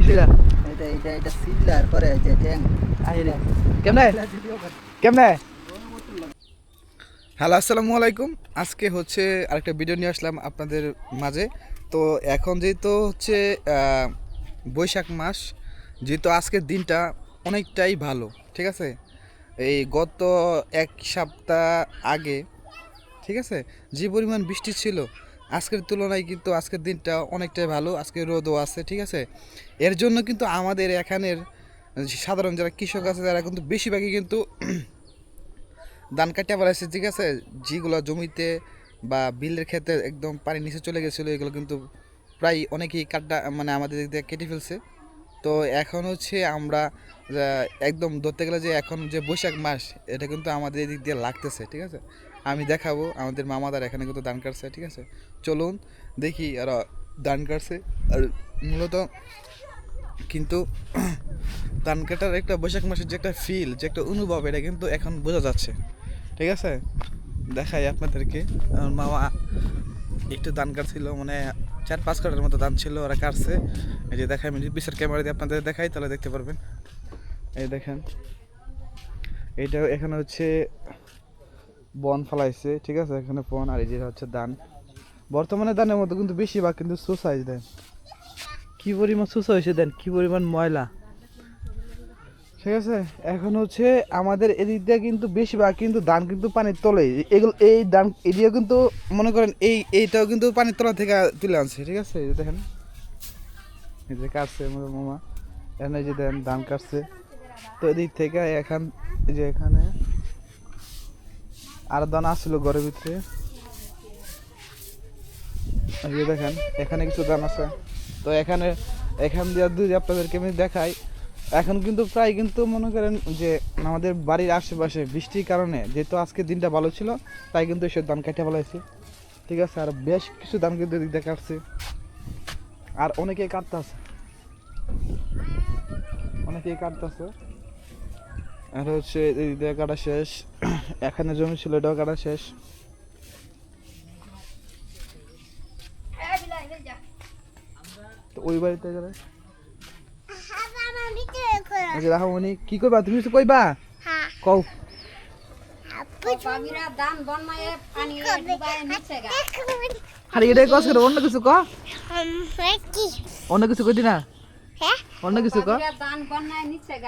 সিলা এটা সিলার পরে যে ট্যাং আইরে কেমনে কেমনে হ্যালো আসসালামু আলাইকুম। আজকে হচ্ছে আরেকটা ভিডিও নিয়ে আসলাম আপনাদের মাঝে। তো এখন যেহেতু হচ্ছে বৈশাখ মাস, যেহেতু আজকের দিনটা অনেকটাই ভালো, ঠিক আছে। এই গত এক সপ্তাহ আগে, ঠিক আছে, যে পরিমাণ বৃষ্টি ছিল আজকের তুলনায় কিন্তু আজকের দিনটা অনেকটাই ভালো। আজকে রোদও আছে, ঠিক আছে। এর জন্য কিন্তু আমাদের এখানের সাধারণ যারা কৃষক আছে তারা কিন্তু বেশিরভাগই কিন্তু ধান কাটিয়ে ফেলাইছে, ঠিক আছে। যেগুলো জমিতে বা বিলের ক্ষেত্রে একদম পানি নিচে চলে গেছিলো এগুলো কিন্তু প্রায় অনেকেই কাটা মানে আমাদের দিক দিয়ে কেটে ফেলছে। তো এখন হচ্ছে আমরা একদম ধরতে গেলে যে এখন যে বৈশাখ মাস এটা কিন্তু আমাদের এদিক দিয়ে লাগতেছে, ঠিক আছে। আমি দেখাবো আমাদের মামাদার এখানে কিন্তু ধান কাটছে, ঠিক আছে। চলুন দেখি আর ধান কাটছে। আর মূলত কিন্তু ধান কাটার একটা বৈশাখ মাসের যে একটা ফিল, যে একটা অনুভব, এটা কিন্তু এখন বোঝা যাচ্ছে, ঠিক আছে। দেখাই আপনাদেরকে। আমার মামা একটু ধান কাটছিল, মানে 4-5 কাটার মতো ধান ছিল, ওরা কাটছে। এই যে দেখাই, আমি পিসের ক্যামেরা দিয়ে আপনাদের দেখাই, তাহলে দেখতে পারবেন। এই দেখেন, এইটা এখানে হচ্ছে বন ফেলাইছে, ঠিক আছে। এখানে বন, আর এই যে হচ্ছে ধান। বর্তমানে ধানের মতো কিন্তু বেশিরভাগ কিন্তু সুসাইজ দেন, কি পরিমাণ সুসা হয়েছে দেন, কি পরিমাণ ময়লা, ঠিক আছে। এখন হচ্ছে আমাদের এদিক দিয়ে কিন্তু বেশিরভাগ কিন্তু ধান কিন্তু পানির তলে, এগুলো এই ধান এদিকে কিন্তু মনে করেন এইটাও কিন্তু পানির তলা থেকে তুলে আনছে, ঠিক আছে। এই যে দেখেন, এই যে কাটছে আমাদের মামা, এখানে যে দেন ধান কাটছে। তো এদিক থেকে এখন এই যে এখানে আর ধান আসছিল ঘরের ভিতরে, এই যে দেখেন এখানে কিছু ধান আছে। তো এখান দিয়ে যদি আপনাদেরকে আমি দেখাই, এখন কিন্তু প্রায় কিন্তু মনে করেন যে আমাদের বাড়ির আশেপাশে বৃষ্টির কারণে যেহেতু আজকে দিনটা ভালো ছিল, তাই কিন্তু এসব ধান কেটে ফেলাইছে, ঠিক আছে। আর বেশ কিছু ধান কিন্তু এদিক দিয়ে কাটছে, আর অনেকেই কাটতেছে, আর হচ্ছে এদিক দিয়ে কাটা শেষ। এখানে জমি ছিল এটাও কাটা শেষ। তো ওই বাড়িতে গেলে রাখো মনি, কি করবা তুমি? কিছু কইবা? কও। আরে এটাই কস করে, অন্য কিছু ক, অন্য কিছু কইতি না, অন্য কিছু ক।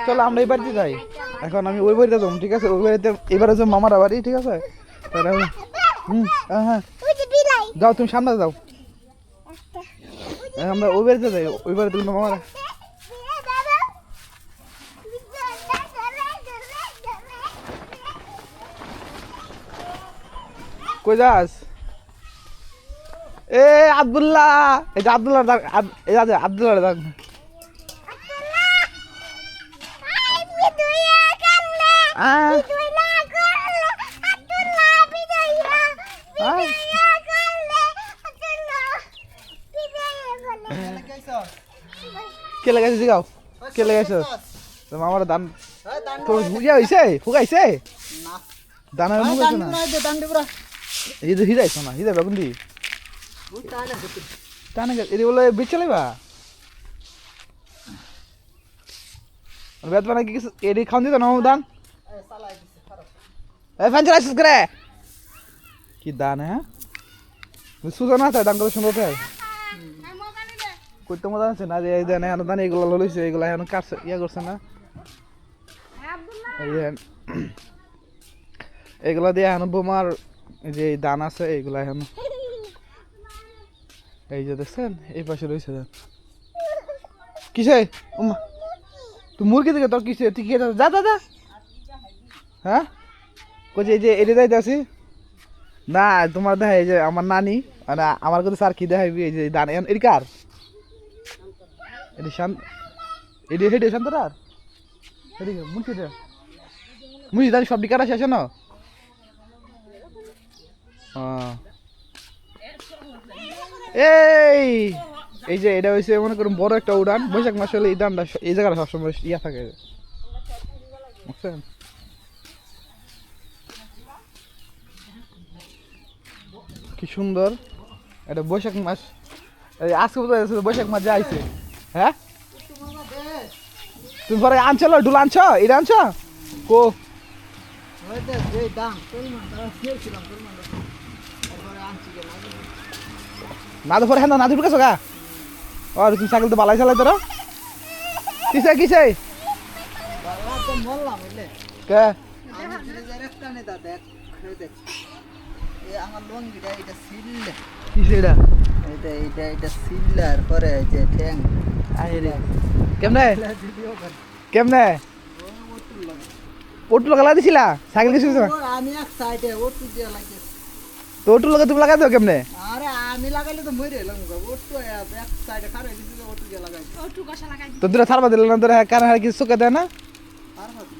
চলো আমরা এই বাড়িতে যাই, এখন আমি ওই বাড়িতে যাবো, ঠিক আছে। ওই বাড়িতে এবারে যে মামারা বাড়ি, ঠিক আছে। হ্যাঁ যাও, তুমি সামনে যাও, আমরা ওই বাড়িতে যাই। ওই বাড়িতে কিন্তু মামারা। কই যাস? এ আব্দুল্লাহ, এই যে আব্দুল্লাহ, এই যে আব্দুল্লাহ দান। কে লাগাইছে জিগাও, কে লাগাইছ? মামার ধান তো ইয়া হইছে, ফুগাইছে দানা ফুগাইছে না, এই যে হিরাইছ না, হিরাইবা কোন দি টানে এটি বলে বেচ চালাইবা বেদ বানা কি কিছু এডি খাওন দিত না দান। এই ফ্যান চালাইছিস করে কি দান? হ্যাঁ সুজা না তাই দান করে সুন্দর তাই কইতে মজা আছে না যে এই দেন এখন দান এগুলো লইছে, এগুলো এখন কাটছে ইয়া করছে না, এগুলা দিয়ে এখন বোমার যে দান আছে এগুলা এখন এই যে দেখছেন এই পাশে রয়েছে। কিসে তুই মুরগি থেকে তোর কিসে তুই খেয়ে যা যা যা। হ্যাঁ কইছে এই যে এটি যাইতে আসি না, তোমার দেখা এই যে আমার নানি মানে আমার কাছে স্যার কি দেখাইবি, এই যে দান এটি কার, এটি শান্ত, এটি হেঁটে শান্তরার এদিকে মুন্সিটা মুন্সি দানি সব ডিকার আসে আসে না। এই এই যে এটা হয়েছে মনে করুন বড় একটা উড়ান, বৈশাখ মাস হলে এই দানটা এই জায়গাটা সবসময় ইয়া থাকে, বুঝছেন। কি সুন্দর এটা বৈশাখ মাস, আজকে বোঝা যাচ্ছে বৈশাখ মাস যে আইছে। হ্যাঁ তুমি পরে আনছিল ডুল আনছো এটা আনছো কো ওইটা যে দাম পরিমাণ তারা খেয়েছিলাম পরিমাণ তারপরে আনছি যে না তো পরে হ্যাঁ না ঢুকে গা আর তুমি সাইকেল তো বালাই চালাই তোরা কিসে কিসে বাবা তো বললাম বুঝলে কে আমি ফ্রিজের একটা নেতা দেখ খেয়ে দেখ এই আমার লঙ্গিটা এটা সিললে কিসে এটা এটা সিললার পরে যে ঠ্যাং আরে কেমনে ভিডিও কর কেমনে ওটু লাগা দিছিলা সাইকেল কিছু আমি এক সাইডে ওটু দিয়ে লাগে তো ওটু লাগা তুমি লাগাই দাও কেমনে আরে আমি লাগাইলে তো মরে এলাম ওটু এক সাইডে খারে দিলে ওটু দিয়ে লাগাই তো দূরে থারবা দিলে না তোরা কারণ আর কিছু চোখে দেয় না আর ভাবি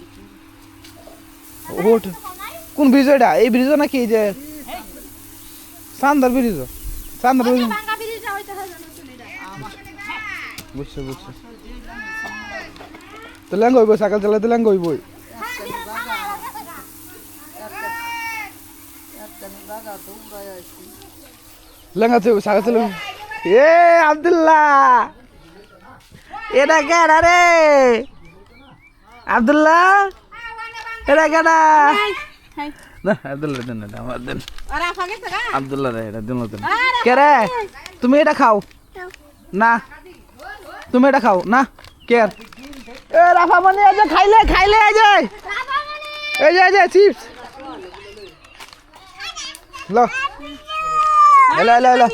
ওট কোন ব্রিজ এটা এই ব্রিজ নাকি এই যে সান্দার ব্রিজ সান্দার ব্রিজ বুঝছো বুঝছো তো ল্যাঙ্গ হইব সাইকেল চালাতে ল্যাঙ্গ হইবই লেঙ্গা তুই সাইকেল চালাবি এ আব্দুল্লাহ এটা কেন রে আব্দুল্লাহ এটা কেন না আব্দুল্লাহ দেন না আমার দেন আব্দুল্লাহ রে এটা দেন দেন কে রে তুমি এটা খাও না তুমি এটা খাও না কে এ রাফা মনি এই যে খাইলে খাইলে এই যে চিপস লো এলা এলা এলা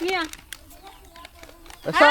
Mia. আচ্ছা